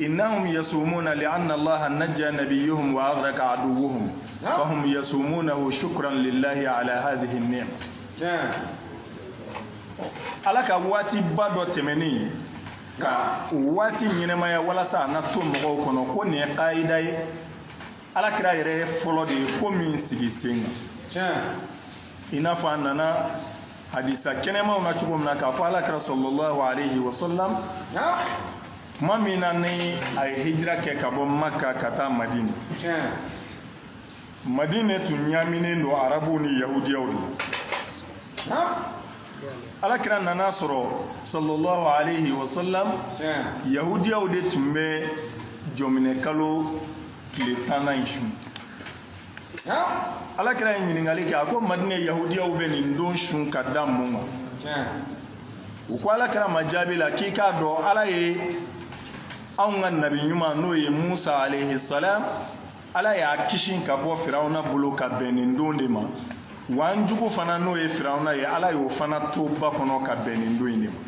إنهم يصومون لأن الله نجى نبيهم وأغرق عدوهم فهم يصومونه شكرا لله على هذه النعمة. على كواتي بدو تمني كواتي ينما ولا سانا توم غوكنا كوني قايداي على كرايرة فلودي كومين سيجسين. إنا فاننا حديثا كنما ونشوفنا كفالا كرا صلى الله عليه وسلم ما مناني أي هجرة كابو مكة كتا مدينة. مدينة تنيامين دو عربوني يهودي أولي. على كرا نناصر صلى الله عليه وسلم يهودي أولي تنبي جومين كالو كليتانا يشون. ala kira ɲininkali kɛ a ko madina yahudiyaw bɛ nin don sun ka da mun ma u ko ala kira ma jaabi la k'i k'a dɔn ala ye anw ka nabi ɲuman n'o ye musa alayhi salam ala y'a kisi ka bɔ firawuna bolo ka bɛn nin don de ma wa an jugu fana n'o ye firawuna ye ala y'o fana to ba kɔnɔ ka bɛn nin don in de ma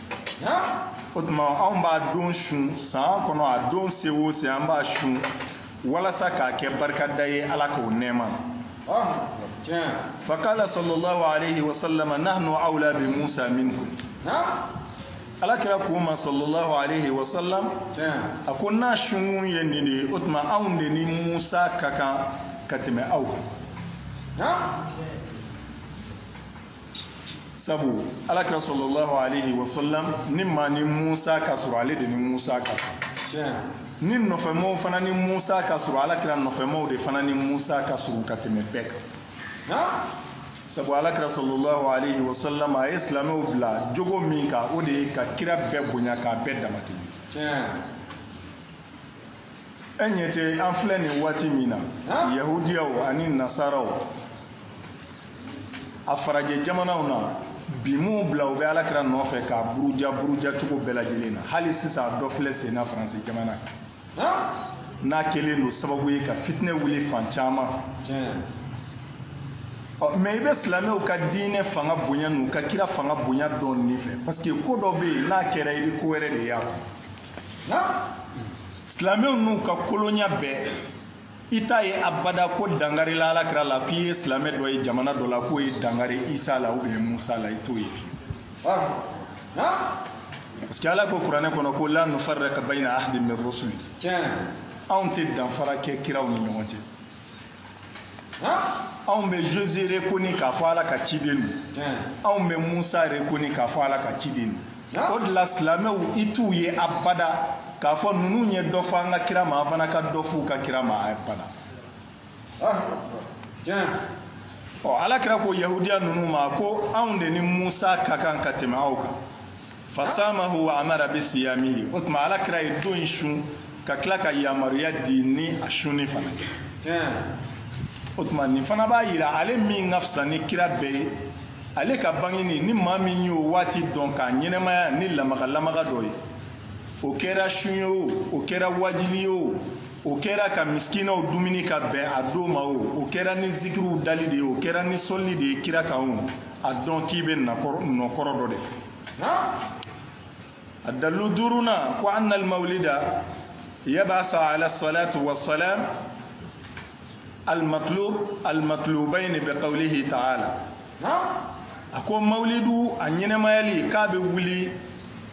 o tuma anw b'a don sun san kɔnɔ a don se o se an b'a sun walasa k'a kɛ barikada ye ala k'o nɛɛma فقال صلى الله عليه وسلم نحن أولى بموسى منكم ala kira kuma sallallahu alaihi wasallam akon na shun yenni utma aunde ni Musa kaka katime au sabu ala kira sallallahu alaihi wasallam nimma ni Musa kasuru ale de ni Musa kasuru ni nofemo fana ni Musa kasuru ala kira nofemo de fana ni Musa kasuru katime bek sabu ala kira sallallahu alaihi wasallam a islamu bila jogo min ka o de ka kira bɛɛ bonya ka bɛɛ damati enyete an filɛ ni waati min na yahudiyaw ani nasaraw a farajɛ jamanaw na bi mu bila u bɛ ala kira nɔfɛ ka buruja cogo bɛɛ lajɛlen na hali sisan dɔ filɛ sen na faransi jamana kan n'a kɛlen don sababu ye ka fitinɛ wuli fan caman mais i bɛ silamɛw ka diinɛ fanga bonya n'u ka kira fanga bonya dɔn nin fɛ parce que ko dɔ bɛ yen n'a kɛra i bɛ ko wɛrɛ de y'a kɔnɔ silamɛw n'u ka kolonya bɛɛ i t'a ye abada ko dangari la ala kira la f'i ye silamɛ dɔ ye jamana dɔ la k'o ye dangari isa la ou bien musa la i t'o ye parce que ala ko kuranɛ kɔnɔ ko la nufarriqu bayna ahadin min rusuli anw tɛ danfara kɛ kiraw ni ɲɔgɔn cɛ anw bɛ Jésus reconnu k'a fɔ ala ka ciden don anw bɛ Musa reconnu k'a fɔ ala ka ciden don o de la silamɛw i t'u ye abada k'a fɔ ninnu ye dɔ fɔ an ka kira ma an fana ka dɔ f'u ka kira ma abada ala kira ko yahudiya ninnu ma ko anw de ni Musa ka kan ka tɛmɛ aw kan fasamahu wa amara bi siyamihi o tuma ala kira ye don sun ka tila ka yamaruya di ni a sunni fana o tuma nin fana b'a yira ale min ka fisa ni kira bɛɛ ye ale ka bangeni ni maa min y'o waati dɔn k'a ɲɛnɛmaya ni lamaga dɔ ye o kɛra sun ye o kɛra wajili ye o kɛra ka miskinaw dumuni ka bɛn a don ma o kɛra ni zikiriw dali de ye o kɛra ni sɔlli de ye kira kan o a dɔn k'i bɛ nɔkɔrɔ dɔ de fɛ a dalu duruna ko anna al-mawlida yabasa ala salatu wa salam المطلوبين بقوله تعالى ako mawlidu a ɲɛnɛmayali k'a bɛ wuli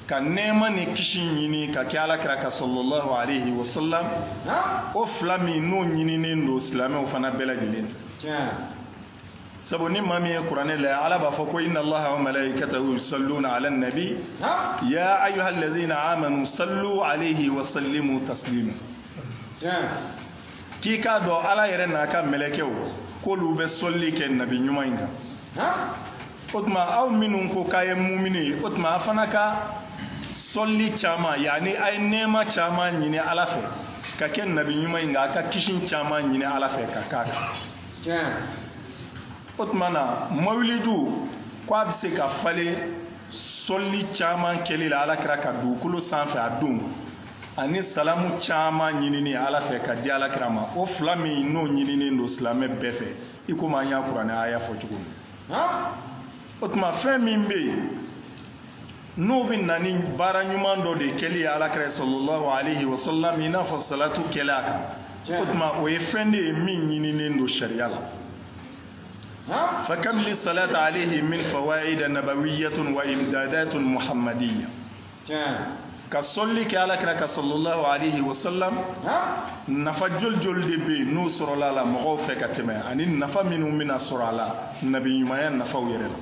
ka nɛɛma ni kisi ɲini ka kɛ alakira ka sallallahu alaihi wasallam o fila min n'o ɲininen don silamɛw fana bɛɛ lajɛlen sabu ni maa min ye kuranɛ lajɛ ala b'a fɔ ko inna allaha wa malaikatahu yusalluna ala nabi ya ayyuhal ladhina amanu sallu alayhi wa sallimu taslima k'i k'a dɔn ala yɛrɛ n'a ka mɛlɛkɛw k'olu bɛ sɔlli kɛ nabi ɲuman in kan o tuma aw minnu ko k'a ye mumini ye o tuma a fana ka sɔlli caman yanni a ye nɛɛma caman ɲini ala fɛ ka kɛ nabi ɲuman in kan a ka kisi caman ɲini ala fɛ ka k'a kan o tuma na mawulidu ko a bɛ se ka falen sɔlli caman kɛli la ala kɛra ka dugukolo sanfɛ a don ani salamu caman ɲinini ala fɛ ka di ala kira ma o fila min n'o ɲininen don silamɛ bɛɛ fɛ i komi an y'a kuranɛ aya fɔ cogo min o tuma fɛn min bɛ yen n'o bɛ na ni baara ɲuman dɔ de kɛli ye alakira sallallahu alaihi wa sallam i n'a fɔ salatu kɛlɛ a kan o tuma o ye fɛn de ye min ɲininen don sariya la فكم للصلاة عليه من فوائد نبوية وإمدادات محمدية كصلي كالك صلى الله عليه وسلم نفجل جل دبي نصر الله مغوفة كتمة أني نفا من صر الله النبي ما ينفع يرلا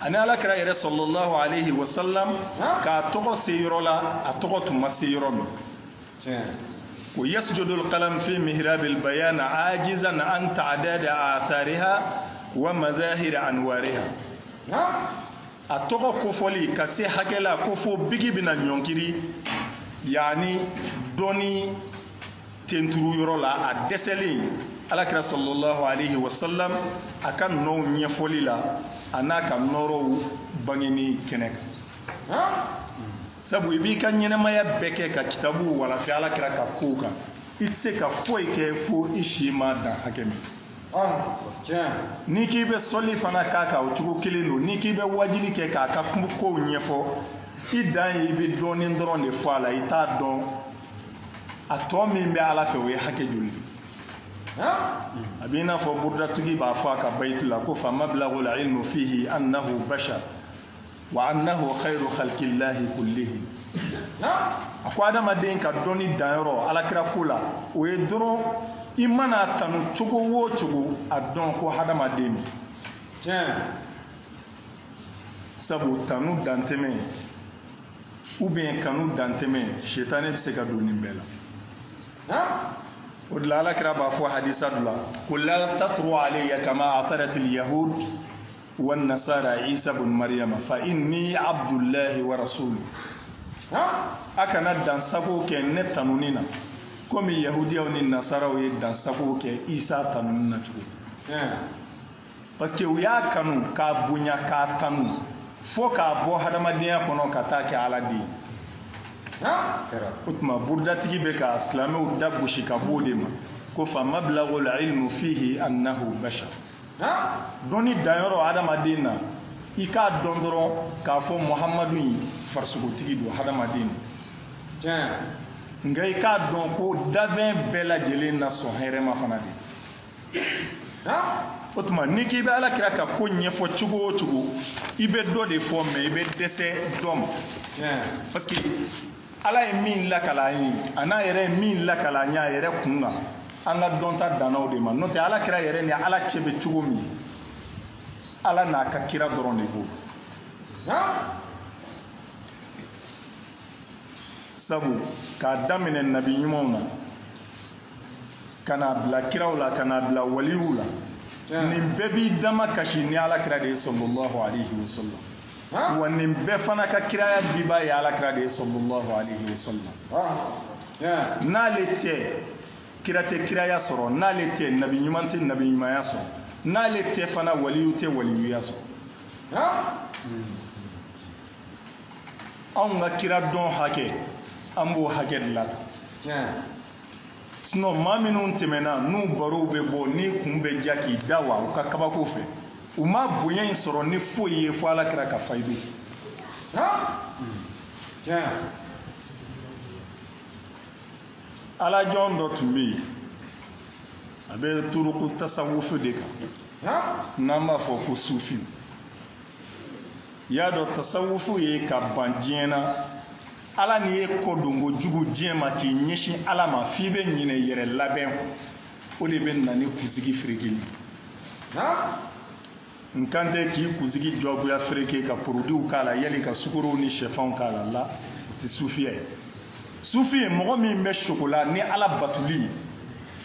أنا على كرا صلى الله عليه وسلم كاتوق سيرولا أتوق تما سيروم ويسجد القلم في محراب البيان عاجزا عن تعداد آثارها ومظاهر أنوارها أتوقع كفولي كسي حكلا كفو بيجي بنا نيونكيري يعني دوني تنترو يرولا أدسلين على كرا صلى الله عليه وسلم أكان نو نيفولي لا أنا كان نورو بانيني كنك sabu ibi ka ɲɛnɛmaya bɛɛ kɛ ka kitabu walasi alakira ka kow kan i tɛ se ka foyi kɛ fo i si ma dan hakɛ min n'i k'i bɛ sɔli fana k'a kan o cogo kelen don n'i k'i bɛ wajibi kɛ k'a ka kow ɲɛfɔ i dan ye i bɛ dɔɔnin dɔrɔn de fɔ a la i t'a dɔn a tɔ min bɛ ala fɛ o ye hakɛ joli a bɛ i n'a fɔ burudatigi b'a fɔ a ka bayitu la ko fa mablagul ilmu fihi annahu bashar وأنه خير خلق الله كله أكو آدم أدين كدوني دايرو على كراكولا ويدرو إمانا تنو تشوكو و تشوكو أدون كو آدم أدين سبو تنو دانتمي وبين كانو دانتمي شيطاني بسيكا دوني بلا ودلا على كرابا فو حديثة دلا قل لا تطروا علي كما عثرت اليهود والنصارى عيسى بن مريم فإني عبد الله ورسوله أكنا دانساكو كي نتانونينا كومي يهودية ونصارى ويدانساكو كي عيسى تانونينا parce que u y'a kanu k'a bonya k'a tanu fo k'a bɔ hadamadenya kɔnɔ ka taa kɛ ala de ye o tuma burudatigi bɛ ka silamɛw da gosi ka bɔ o de ma ko fa mablagul ilmu fihi annahu bashar dɔnni danyɔrɔ adamaden na i k'a dɔn dɔrɔn k'a fɔ muhamadu in farisogotigi don hadamaden na nka i k'a dɔn ko dabɛn bɛɛ lajɛlen na sɔn hɛrɛma fana de o tuma n'i k'i bɛ alakira ka ko ɲɛfɔ cogo o cogo i bɛ dɔ de fɔ mɛ i bɛ dɛsɛ dɔ ma parce que ala ye min lakala an ye a n'a yɛrɛ ye min lakala an ye a yɛrɛ kun kan an ka dɔnta dannaw de ma n'o tɛ alakira yɛrɛ ni ala cɛ bɛ cogo min ala n'a ka kira dɔrɔn de b'o sabu k'a daminɛ nabi ɲumanw na ka n'a bila kiraw la ka n'a bila waliw la nin bɛɛ b'i dama kasi ni alakira de ye sallallahu alaihi wa sallam wa nin bɛɛ fana ka kiraya diba ye alakira de ye sallallahu alaihi wa sallam n'ale tɛ kira tɛ kiraya sɔrɔ n'ale tɛ nabi ɲuman tɛ nabi ɲumanya sɔrɔ n'ale tɛ fana waliyu tɛ waliyuya sɔrɔ anw ka kira dɔn hakɛ an b'o hakɛ de la sinon maa minnu tɛmɛna n'u barow bɛ bɔ ni kun bɛ ja k'i da wa u ka kabako fɛ u ma bonya in sɔrɔ ni foyi ye fo alakira ka fayidu alajɔn dɔ tun bɛ yen a bɛ turuku tasawufu de kan n'an b'a fɔ ko sufi y'a dɔn tasawufu ye ka ban diɲɛ na ala ni ye ko donko jugu diɲɛ ma k'i ɲɛsin ala ma f'i bɛ ɲinɛ yɛrɛ labɛn o de bɛ na ni kunsigi fereke n kan tɛ k'i kunsigi jɔgoya fereke ka porodiw k'a la yali ka sukorow ni sɛfanw k'a la o tɛ sufiya ye sufi ye mɔgɔ min bɛ sokola ni ala batuli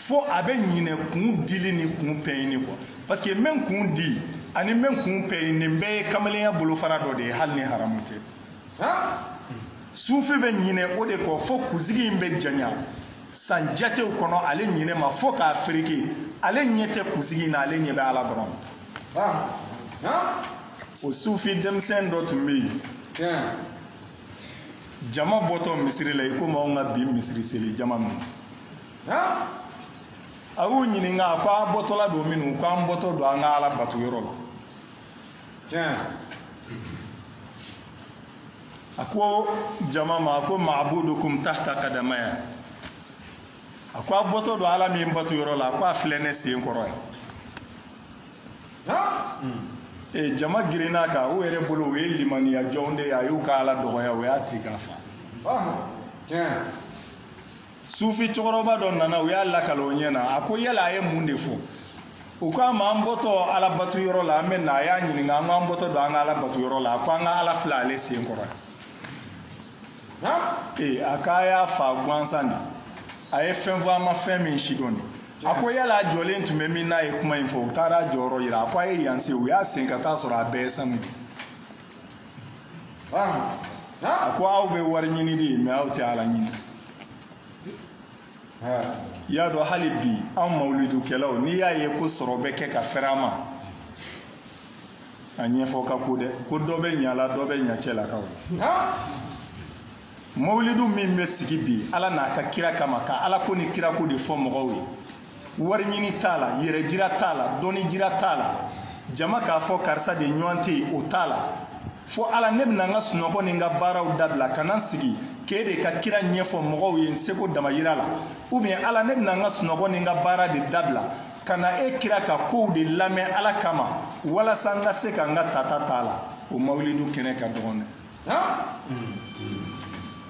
fo a bɛ ɲinɛ kun dili ni kun pɛɲini quoi parce que min kun di ani min kun pɛɲini nin bɛɛ ye kamalenya bolofara dɔ de ye hali ni haramu tɛ sufi bɛ ɲinɛ o de kɔ fo kunsigi in bɛ janya san jatew kɔnɔ ale ɲinɛ ma fo k'a fereke ale ɲɛ tɛ kunsigi in na ale ɲɛ bɛ ala dɔrɔn o sufi denmisɛn dɔ tun bɛ yen jama bɔtɔ misiri la i komi anw ka bi misiri seli jama min a y'u ɲininka a ko a bɔtɔla don minnu ko an bɔtɔ don an ka ala bato yɔrɔ la ako jama ma ako ma'budukum tahta qadamaya ako aboto do ala min batu yoro la ako aflene sen koro jama girina ka o yere bolo we limani ya jonde ya yu ka ala do ya we atikafa sufi choroba don nana we alla kalo nyena ako yela ye munde fo o ko ma amboto ala batu yoro la men na ya nyini nga amboto do anga ala batu yoro la ko anga ala flale sen koro akaya fa gwansani aye fenvo ma femi shidoni ako yala jole ntume mi na e kuma info tara joro yira ako aye yanse we asenka ta soro abe samu ako awu be war nyini di me awti ala nyini ya do halibi am maulidu kelaw ni ya ye ko soro be ke ka ferama anye fo ka kude ko dobe nyala dobe nyachela kawo maulidu min be sigi bi ala na ka kira kama ka ala ko ni kira ko de fo mogowi wari nyini tala yere jira tala doni jira tala jama ka fo karsa de nyonti o tala fo ala nebna nga sunogo ni nga baraw dabla kanan sigi kede ka kira nyefo mogowi nseko dama yirala ou bien ala nebna nga sunogo ni nga bara de dabla kana e kira ka ko de lame ala kama wala sanga se ka nga tata tala o maulidu kene ka donne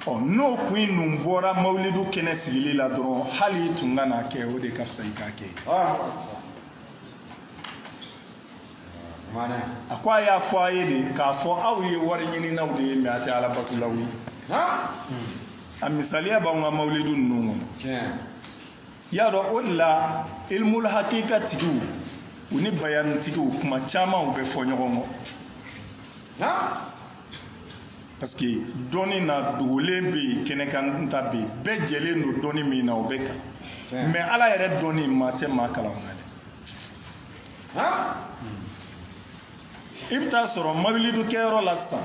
no kuin numbora maulidu kene sigili la dron hali tungana ke o de kafsa ikake mana akwa ya fo ayede ka fo awi wari nyini na de mi ati ala batulawi am misaliya ba nga maulidu nungu ya do olla ilmul haqiqati uni bayan tigu kuma chama ube fo nyogongo parce que doni na dugule bi kene kan tabi be jele no doni mi na obeka mais ala yere doni ma se ma kala ngale ibta soro mawlidu kero la sa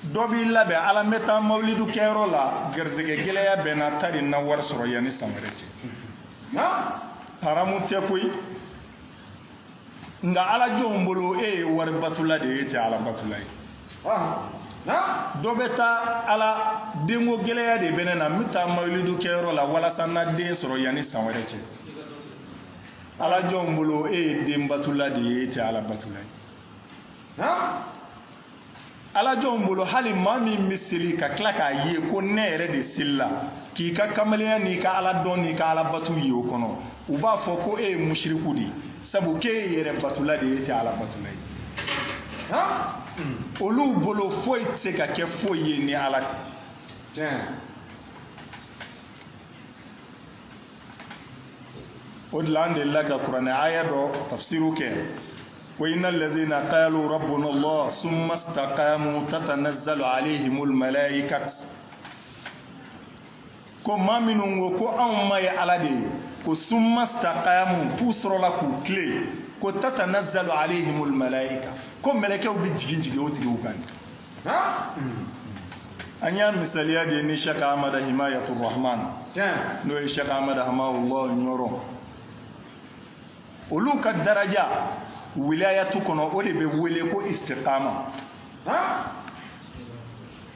dobi labe ala meta mawlidu kero la gerzege gele ya bena tari na war soro yani samarete haramu te koy nga ala jombolo war batula de ete ala batulay dobeta ala dengo geleya de benena mita mawlidu kero la wala sanna de soro yani samarete ala jombolo dem batula de ete ala batulay ala jombolo hali mami misili ka klaka ye ko nere de silla ki ka kamaliya ni ka ala don ni ka ala batu yi o kono u ba fo ko mushriku di sabu ke yere batula de ete ala batulay olu bolo foyi se ka ke foyi ni ala odlande laga qur'an aya do tafsiru ke وإن الذين قالوا ربنا الله ثم استقاموا تتنزل عليهم الملائكة كما منهم وكو أما يعلدي كو ثم استقاموا توسر لكو كلي كو تتنزل عليهم الملائكة كو ملائكة وبيجين جيجي وتجيو كان أنيا مثاليا دي نشك أحمد حماية الرحمن نو شك أحمد حماه الله نورو ولو كالدرجة wilayatu kono o de be wele ko istiqama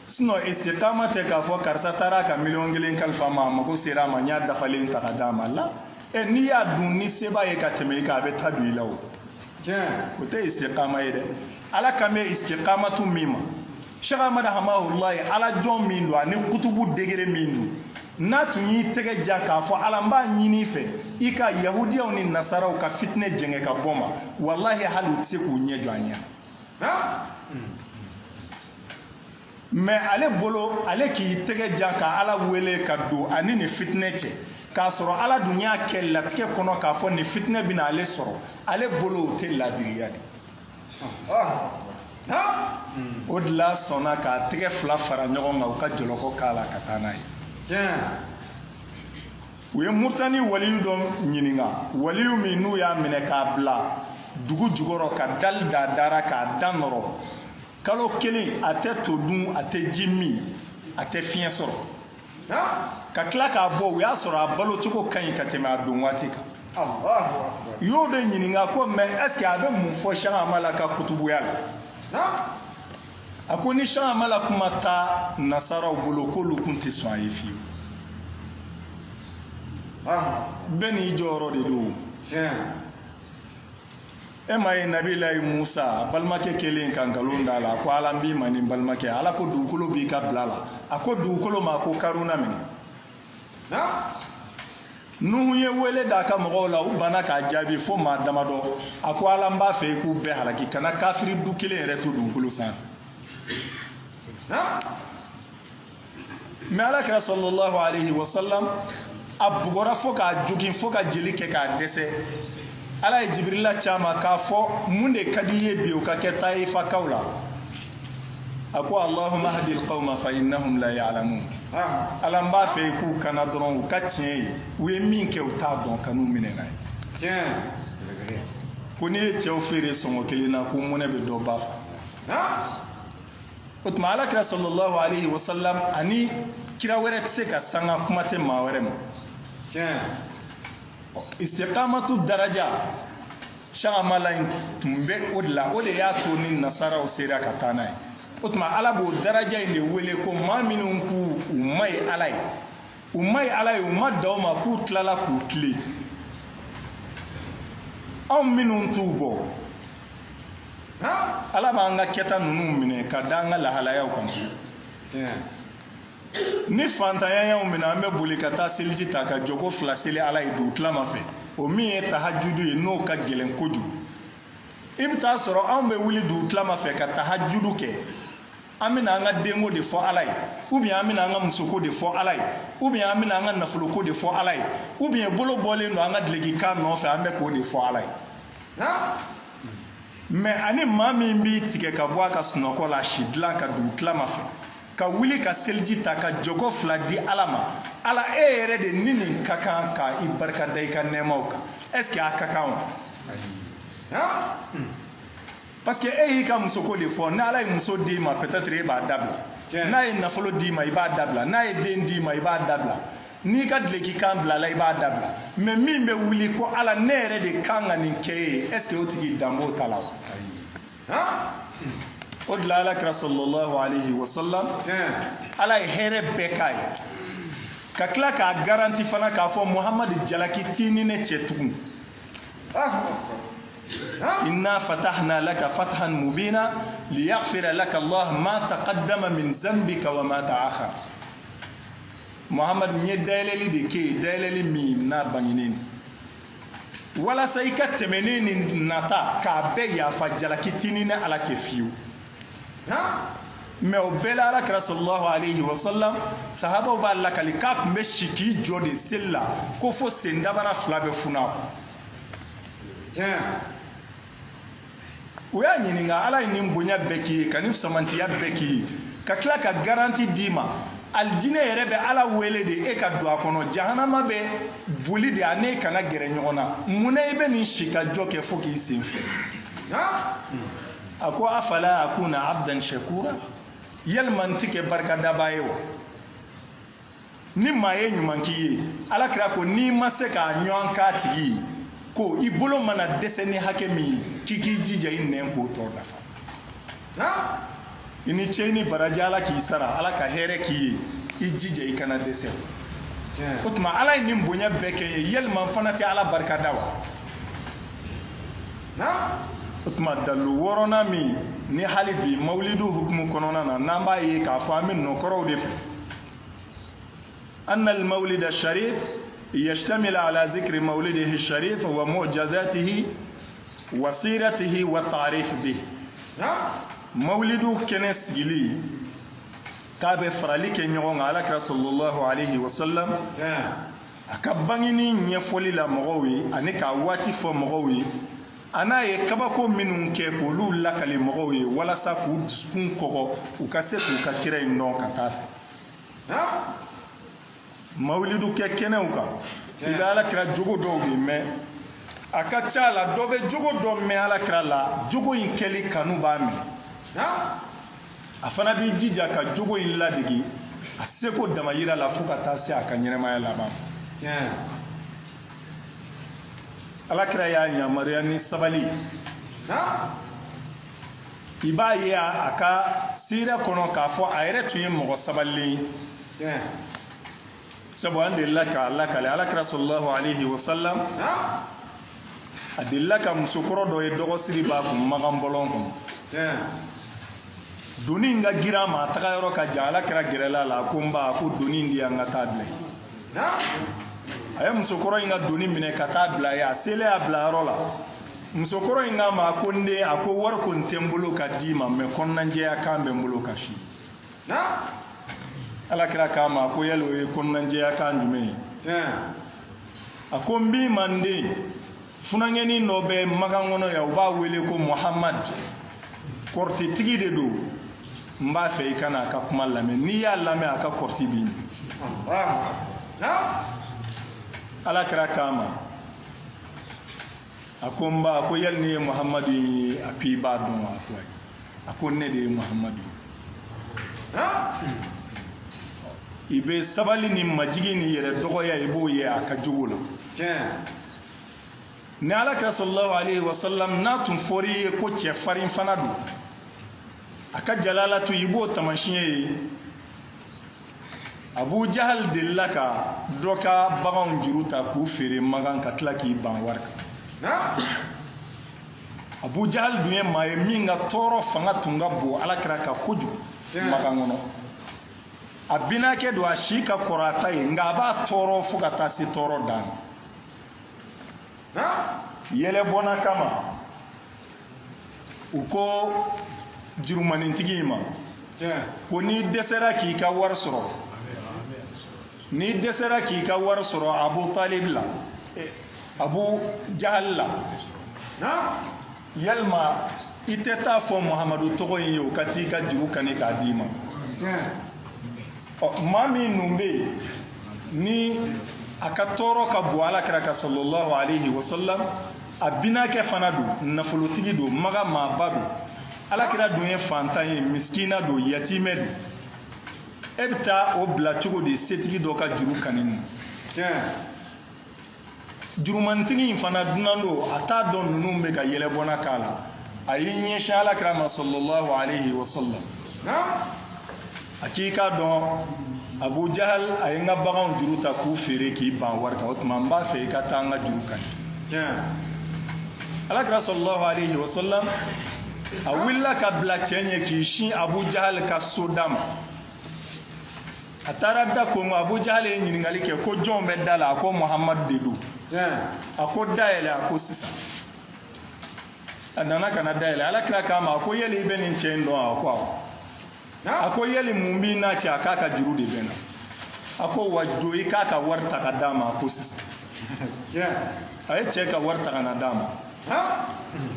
sino istiqama te ka fo karsa tara ka million gelen kalfa ma ko sera ma nya da falen ta kadama la ni ya dun ni seba ye ka teme ka be tadu ilawo ko te istiqama yede ala kame istiqamatu mima shaka mada hamahullahi ala jom min do ani kutubu degere min do natu yi tege jaka fo ala mba nyini fe ika yahudiya ni nasaraw ka fitne jenge ka boma wallahi halu tse ku nyejo anya mais ale bolo ale ki tege jaka ala wele ka do ani ni fitne che ka soro ala dunya ke latke kono ka fo ni fitne bina ale soro ale bolo te la diriyadi odla sona ka tege fla fara nyogo nga ka joloko kala katana u ye murtani waliyu dɔ ɲininka waliyu min n'u y'a minɛ k'a bila dugu jukɔrɔ ka dali da dara k'a da nɔrɔ kalo kelen a tɛ to dun a tɛ ji min a tɛ fiɲɛ sɔrɔ ka tila k'a bɔ u y'a sɔrɔ a balo cogo ka ɲi ka tɛmɛ a don waati kan u y'o de ɲininka ko mais est ce que a bɛ mun fɔ Cheikh Ahmad la ka kutubuya la ako ni shan mala kuma ta nasaraw bolo k'olu kun tɛ sɔn a ye fiyewu bɛɛ n'i jɔyɔrɔ de don e ma ye nabilayi musa balimakɛ kelen ka nkalon da la ko ala n b'i ma ni balimakɛ ala ko dugukolo b'i ka bila la a ko dugukolo ma ko karuna minɛ nuhu ye wele d'a ka mɔgɔw la u banna k'a jaabi fo maa damadɔ a ko ala n b'a fɛ i k'u bɛɛ halaki kana kafiri du kelen yɛrɛ to dugukolo sanfɛ mais ala kira sallallahu alayhi wa sallam a bugɔra fo k'a jogin fo ka jeli kɛ k'a dɛsɛ ala ye jibirila caman k'a fɔ mun de ka di ye bi o ka kɛ taifakaw la a ko allahumma hadi alqawma fa innahum la ya'lamun ala n b'a fɛ k'u kana dɔrɔn u ka tiɲɛ ye u ye min kɛ u t'a dɔn kan'u minɛ n'a ye ko n'i ye cɛw feere sɔngɔ kelen na ko mɔnɛ bɛ dɔ ba fa o tuma ala kira sallallahu alayhi wa sallam ani kira wɛrɛ tɛ se ka sanga kuma tɛ maa wɛrɛ ma istiqamatu daraja shamala tun bɛ o de la o de y'a to ni nasaraw sera ka taa n'a ye o tuma ala b'o daraja in de wele ko maa minnu k'u ma ye ala ye u ma ye ala ye u ma da o ma k'u tilala k'u tile anw minnu t'u bɔ ala b'an ka kɛta ninnu minɛ ka da an ka lahalayaw kan ni fantanya y'anw minɛ an bɛ boli ka taa seliji ta ka jogo fila seli ala ye dugu tilama fɛ o min ye tahajudu ye n'o ka gɛlɛn kojugu i bɛ taa sɔrɔ anw bɛ wuli dugu tilama fɛ ka tahajudu kɛ an bɛna an ka denko de fɔ ala ye ou bien an bɛna an ka musoko de fɔ ala ye ou bien an bɛna an ka nafoloko de fɔ ala ye ou bien bolo bɔlen don an ka dulokikan nɔfɛ an bɛ k'o de fɔ ala ye mais ani maa min b'i tigɛ ka bɔ a ka sunɔgɔ la si dilan ka dugu tilama fɛ ka wuli ka seliji ta ka jogo fila di ala ma ala e yɛrɛ de ni nin ka kan ka i barikada i ka nɛɛmaw kan est ce que a ka kan wa parce que e y'i ka musoko de fɔ n'ala ye muso d'i ma peut être e b'a dabila n'a ye nafolo d'i ma i b'a dabila n'a ye den d'i ma i b'a dabila n'i ka dulokikan bilala i b'a dabila mais min bɛ wuli ko ala ne yɛrɛ de kan ka nin kɛ ye est ce que o tigi danbo ta la wa o de la ala kira sallallahu alayhi wa sallam ala ye hɛrɛ bɛɛ k'a ye ka tila k'a garanti fana k'a fɔ muhamadu jalaki t'i ni ne cɛ tugun inna fatahna laka fathan mubina liyaghfira laka allah ma taqaddama min zambika wa ma ta'akhkhar muhamadu n ye dayɛlɛli de kɛ ye dayɛlɛli min n'a bangenen walasa i ka tɛmɛni ni nata k'a bɛɛ yafa jalaki t'i ni ne ala cɛ fiyewu mais o bɛɛ la ala kira sallallahu alayhi wa sallam sahabaw b'a lakali k'a tun bɛ si k'i jɔ de seli la ko fo sen dabara fila bɛ funu a kun u y'a ɲininka ala ye nin bonya bɛɛ k'i ye ka nin samantiya bɛɛ k'i ye ka tila ka garanti d'i ma alijinɛ yɛrɛ bɛ ala wele de e ka don a kɔnɔ jahanama bɛ boli de a n'e kana gɛrɛ ɲɔgɔn na mun na i bɛ nin si ka jɔ kɛ fo k'i sen fɛ a ko afala akuna abdan shakura yalima n tɛ kɛ barikadaba ye wa ni maa ye ɲuman k'i ye ala kira ko n'i ma se k'a ɲɔgɔn k'a tigi ye ko i bolo mana dɛsɛ ni hakɛ min ye k'i k'i jija i nɛn k'o tɔ dafa i ni ce ni baraji ala k'i sara ala ka hɛrɛ k'i ye i jija i kana dɛsɛ o tuma ala ye nin bonya bɛɛ kɛ ye yalima n fana tɛ ala barikada wa o tuma dalu wɔɔrɔnan min ni hali bi mawulidu hukumu kɔnɔna na n'an b'a ye k'a fɔ an bɛ nɔkɔrɔw de fɛ anna al-mawlid al-sharif yashtamil ala zikri mawlidihi al-sharif wa mu'jazatihi wa siratihi wa ta'rif bihi mawulidu kɛnɛ sigili k'a bɛ farali kɛ ɲɔgɔn kan alakira sallallahu alayhi wa sallam a ka bangeni ɲɛfɔli la mɔgɔw ye ani k'a waati fɔ mɔgɔw ye a n'a ye kabako minnu kɛ k'olu lakali mɔgɔw ye walasa k'u dusukun kɔgɔ u ka se k'u ka kira in dɔn ka taa fɛ mawulidu kɛ kɛnɛw kan i bɛ alakira jogo dɔw de mɛn a ka ca la dɔ bɛ jogo dɔ mɛn alakira la jogo in kɛli kanu b'a minɛ a fana b'i jija ka jogo in ladege a seko damayira la fo ka taa se a ka ɲɛnamaya laban alakira y'a yamaruya ni sabali i b'a ye a ka sira kono k'a fɔ a yɛrɛ tun ye mɔgɔ sabalilen ye sabu an delila ka lakale alakira sallallahu alaihi wasallam a delila ka musokɔrɔ dɔ ye dɔgɔsiri b'a kun magan bɔlɔn kɔnɔ doni in ka girin a ma a taga yɔrɔ ka jan alakira gɛrɛla la a ko n ba a ko doni in di yan ka taa bila a ye musokɔrɔ in ka doni minɛ ka taa bila ye a selen a bila yɔrɔ la musokɔrɔ in k'a ma a ko n den a ko wari ko n tɛ n bolo ka d'i ma mɛ kɔnɔnajɛya kan bɛ n bolo ka si alakira k'a ma a ko yali o ye kɔnɔnajɛya kan jumɛn ye a ko n b'i ma n den funangɛnin dɔ bɛ magan kɔnɔ yan u b'a wele ko muhamad kɔrɔtitigi de don n b'a fɛ i ka na a ka kuma lamɛn n'i y'a lamɛn a ka kɔrɔti b'i minɛ alakira k'a ma a ko n ba a ko yali ne ye muhamadu ye a ko i b'a dɔn wa a ko ayi a ko ne de ye muhamadu ye i bɛ sabali ni majigi ni yɛrɛ dɔgɔya i b'o ye a ka jogo la ni alakira sallallahu alaihi wasallam n'a tun fɔra i ye ko cɛfarin fana don a ka jalalatu i b'o tamasiyɛn ye abu jahal delila ka dɔ ka baganw juru ta k'u feere magan ka tila k'i ban wari kan abu jahal dun ye maa ye min ka tɔɔrɔ fanga tun ka bon alakira ka kojugu magan kɔnɔ a binakɛ don a si ka kɔrɔ a ta ye nka a b'a tɔɔrɔ fo ka taa se tɔɔrɔ dan yɛlɛbɔnna kama u ko jurumanintigi in ma ko n'i dɛsɛra k'i ka wari sɔrɔ n'i dɛsɛra k'i ka wari sɔrɔ abu talib la abu jahal la yalima i tɛ taa fɔ muhamadu tɔgɔ in ye o ka t'i ka juru kani k'a d'i ma maa min nun bɛ yen ni a ka tɔɔrɔ ka bon alakira ka sallallahu alaihi wasallam a binakɛ fana don nafolotigi don maga maaba don alakira dun ye fantan ye miskina don yatimɛ don e bɛ taa o bila cogo di setigi dɔ ka juru kani na jurumanitigi in fana dunan don a t'a dɔn ninnu bɛ ka yɛlɛbɔnna k'a la a y'i ɲɛsin alakira ma sallallahu alaihi wasallam a k'i k'a dɔn abu jahal a ye n ka baganw juru ta k'u feere k'i ban wari kan o tuma n b'a fɛ i ka taa n ka juru kani alakira sallallahu alaihi wasallam a wulila ka bila cɛ ɲɛ k'i sin abu jahal ka so da ma a taara da ko ma abu jahal ye ɲininkali kɛ ko jɔn bɛ da la a ko muhamadu de don a ko dayɛlɛ a ko sisan a nana ka na dayɛlɛ alakira k'a ma a ko yali i bɛ nin cɛ in dɔn a ko awɔ a ko yali mun b'i n'a cɛ a k'a ka juru de bɛ na a ko wa jo i k'a ka wari ta ka d'a ma a ko sisan a ye cɛ ka wari ta ka na d'a ma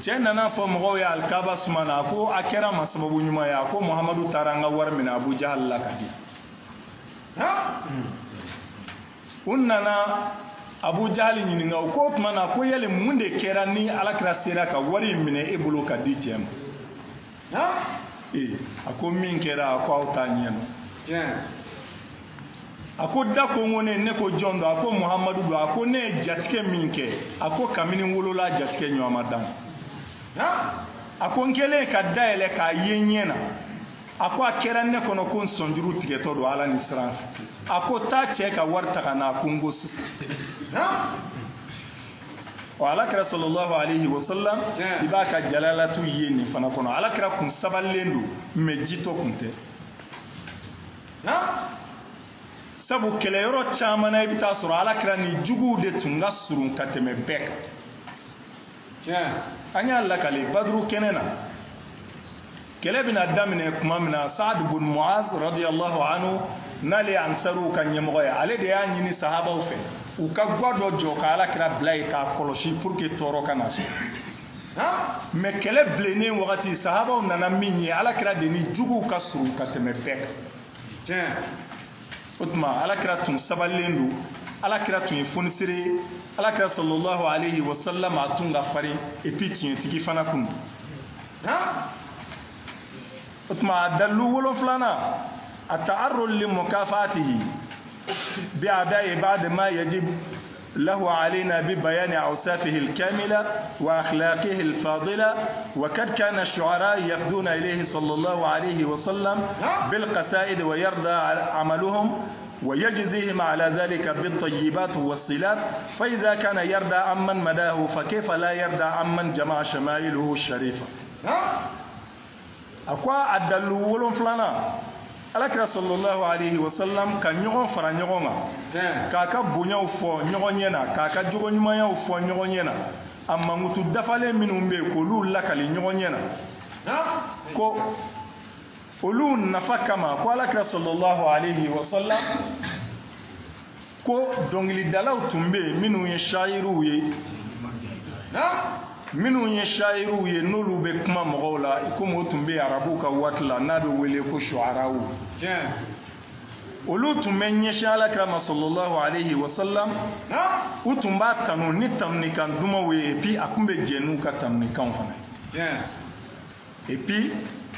cɛ nana fɔ mɔgɔw ye alikaba suma na a ko a kɛra ma sababu ɲuman ye a ko muhamadu taara an ka wari minɛ abu jahal la ka di u nana abu jahal ɲininka o ko tuma na ko yali mun de kɛra ni alakira sera ka wari minɛ e bolo ka di cɛ ma a ko min kɛra a ko aw t'a ɲɛ dɔn a ko da ko n ko ne ko jɔn don a ko muhamadu don a ko ne ye jatigɛ min kɛ a ko kabini n wolola jatigɛ ɲɔgɔn ma dan a ko n kɛlen ka dayɛlɛ k'a ye n ɲɛ na a ko a kɛra ne kɔnɔ ko n sɔnjuru tigɛtɔ don ala ni siran fɛ a ko taa cɛ ka wari ta ka na a ko n ko sisan alakira sallallahu alaihi wasallam i b'a ka jalalatu ye nin fana kɔnɔ alakira kun sabalilen don mɛ jitɔ kun tɛ sabu kɛlɛyɔrɔ caman na i bɛ taa sɔrɔ alakira ni juguw de tun ka surun ka tɛmɛ bɛɛ kan an y'a lakale baduru kɛnɛ na kɛlɛ bɛna daminɛ tuma min na Saad ibn Muaz radiyallahu anhu n'ale ye ansaruw ka ɲɛmɔgɔ ye ale de y'a ɲini sahabaw fɛ u ka gwa dɔ jɔ ka alakira bila yen k'a kɔlɔsi pour que tɔɔrɔ kana sɔrɔ mɛ kɛlɛ bilennen wagati sahabaw nana min ye alakira de ni juguw ka surun ka tɛmɛ bɛɛ kan o tuma alakira tun sabalilen don alakira tun ye fonisere ye alakira sallallahu alaihi wasallam a tun ka farin et puis tiɲɛtigi fana kun don o tuma a dalilu wolonfilanan a ta'arrul li mukafatihi bi ada'i ba'd ma yajib له علينا ببيان أوصافه الكاملة وأخلاقه الفاضلة وقد كان الشعراء يفدون إليه صلى الله عليه وسلم بالقصائد ويرضى عملهم ويجزيهم على ذلك بالطيبات والصلات فإذا كان يرضى عمن مداه فكيف لا يرضى عمن جمع شمائله الشريفة أقوى أدلوا ولن فلانا alakira sallallahu alayhi wa sallam ka ɲɔgɔn fara ɲɔgɔn kan k'a ka bonyaw fɔ ɲɔgɔn ɲɛna k'a ka jogo ɲumanyaw fɔ ɲɔgɔn ɲɛna a mankutu dafalen minnu bɛ yen k'olu lakali ɲɔgɔn ɲɛna ko olu nafa kama ko alakira sallallahu alayhi wa sallam ko dɔnkilidalaw tun bɛ yen minnu ye shayiriw ye minnu ye shayiriw ye n'olu bɛ kuma mɔgɔw la komi o tun bɛ arabuw ka waati la n'a bɛ wele ko shu'araw olu tun bɛ ɲɛsin alakira ma sallallahu alayhi wa sallam u tun b'a tanu ni tanunikan dumanw ye et puis a tun bɛ jɛ n'u ka tanunikanw fana et puis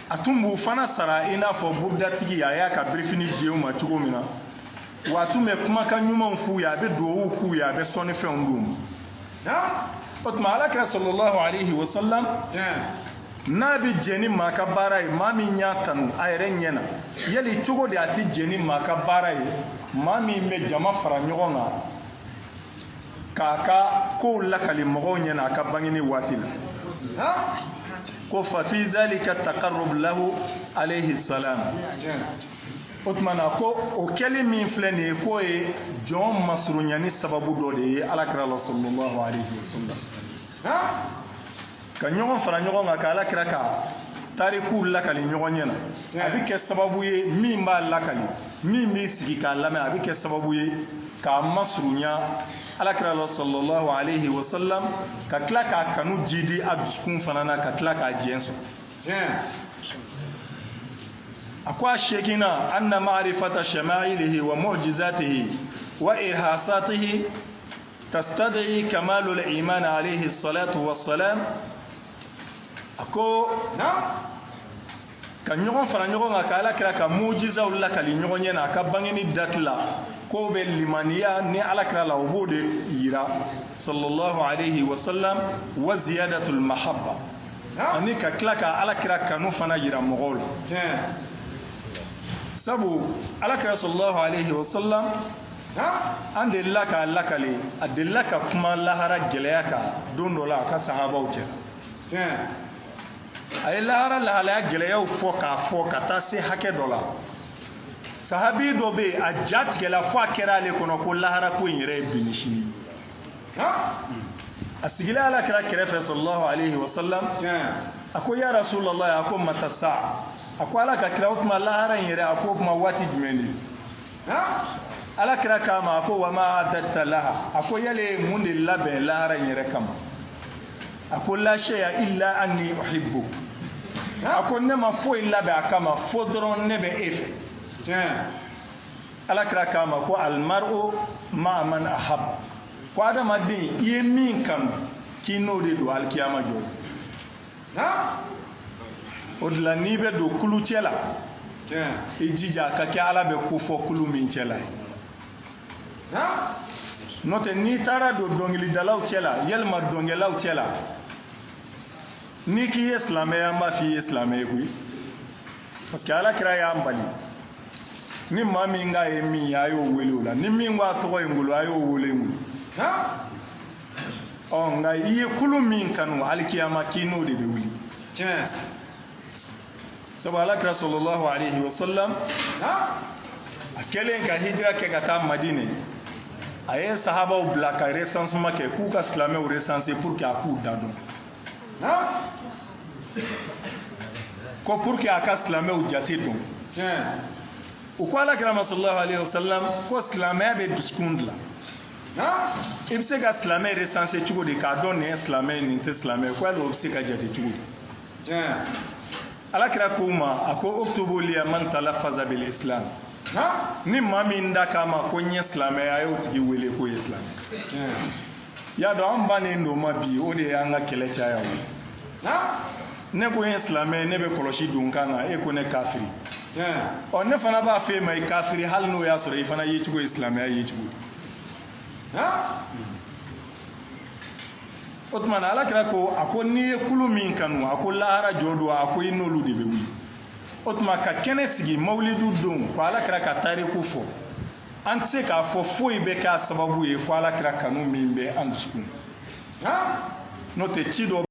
a tun b'u fana sara i n'a fɔ burudatigi a y'a ka birifini di u ma cogo min na wa a tun bɛ kumakan ɲumanw f'u ye a bɛ dugawu k'u ye a bɛ sɔnnifɛnw d'u ma o tuma alakira sallallahu alayhi wa sallam n'a bɛ jɛ ni maa ka baara ye maa min y'a tanu a yɛrɛ ɲɛna yali cogo de a tɛ jɛ ni maa ka baara ye maa min bɛ jama fara ɲɔgɔn kan k'a ka kow lakali mɔgɔw ɲɛna a ka bangeni waati la ko fa fi zalika taqarrub lahu alayhi salam o tuma na ko o kɛli min filɛ nin ye k'o ye jɔn masurunyani sababu dɔ de ye alakira la sallallahu alayhi wa sallam ka ɲɔgɔn fara ɲɔgɔn kan ka alakira ka tarikuw lakali ɲɔgɔn ɲɛna a bɛ kɛ sababu ye min b'a lakali min b'i sigi k'a lamɛn a bɛ kɛ sababu ye k'a masurunya alakira la sallallahu alayhi wa sallam ka tila k'a kanu jidi a dusukun fana na ka tila k'a jɛn sɔrɔ أقوى الشيكنا أن معرفة شمائله ومعجزاته وإرهاصاته تستدعي كمال الإيمان عليه الصلاة والسلام أقول ka ɲɔgɔn fara ɲɔgɔn kan k'ala kira ka mujizaw lakali ɲɔgɔn ɲɛna a ka bangeni dati la k'o bɛ limaniya ni ala kira la o b'o de yira sallallahu alayhi wa sallam wa ziyadatul mahabba ani ka tila ka ala kira kanu fana yira mɔgɔw la sabu alakira sallallahu alayhi wa sallam an delila k'a lakale a delila ka kuma lahara gɛlɛya kan don dɔ la a ka sahabaw cɛ a ye lahara lahalaya gɛlɛyaw fɔ k'a fɔ ka taa se hakɛ dɔ la sahabi dɔ bɛ yen a ja tigɛla fɔ a kɛra ale kɔnɔ ko lahara ko in yɛrɛ ye bi ni sini a sigilen alakira kɛrɛfɛ sallallahu alayhi wa sallam a ko ya rasulallah a ko mata sa a ko ala ka kira o tuma lahara in yɛrɛ a ko o tuma waati jumɛn de ala kira k'a ma a ko wa ma adatta laha a ko yale mun de labɛn lahara in yɛrɛ kama a ko la shay'a illa anni uhibbu a ko ne ma foyi labɛn a kama fo dɔrɔn ne bɛ e fɛ ala kira k'a ma ko almar'u ma'a man ahabba ko adamaden i ye min kanu k'i n'o de don alikiyama jɔ o de la n'i bɛ don kulu cɛ la i jija ka kɛ ala bɛ ko fɔ kulu min cɛ la ye n'o tɛ n'i taara don dɔnkilidalaw cɛ la yalima dɔnkɛlaw cɛ la n'i k'i ye silamɛ an b'a f'i ye silamɛ ye koyi parce que ala kira y'an bali ni maa min k'a ye min ye a y'o wele o la ni min k'a tɔgɔ ye ngolo a y'o wele ngolo nka i ye kulu min kanu alikiyama k'i n'o de bɛ wuli sabu alakira sallallahu alayhi wa sallam a kɛlen ka hijira kɛ ka taa madine a ye sahabaw bila ka recensement kɛ k'u ka silamɛw recenser pour que a k'u da dɔn ko pour que a ka silamɛw jate dɔn u ko alakira sallallahu alayhi wa sallam ko silamɛya bɛ dusukun dilan i bɛ se ka silamɛ recenser cogo di k'a dɔn nin ye silamɛ ye nin tɛ silamɛ ye ko yali o bɛ se ka jate cogo di alakira ko ma a ko uktubu liya man talaffaza bil islam ni maa min da k'a ma ko n ye silamɛ ye a y'o tigi wele k'o ye silamɛ y'a dɔn an bannen don ma bi o de ye an ka kɛlɛ caya o ne ko n ye silamɛ ye ne bɛ kɔlɔsi don n kan na e ko ne kafiri ne fana b'a f'e ma i kafiri hali n'o y'a sɔrɔ i fana yecogo ye silamɛya yecogo o tuma na alakira ko a ko n'i ye kulu min kanu a ko lahara jɔ don a ko i n'olu de bɛ wuli o tuma ka kɛnɛ sigi mawulidu don ko alakira ka tariku fɔ an tɛ se k'a fɔ foyi bɛ k'a sababu ye fo alakira kanu min bɛ an dusukun n'o tɛ ci dɔ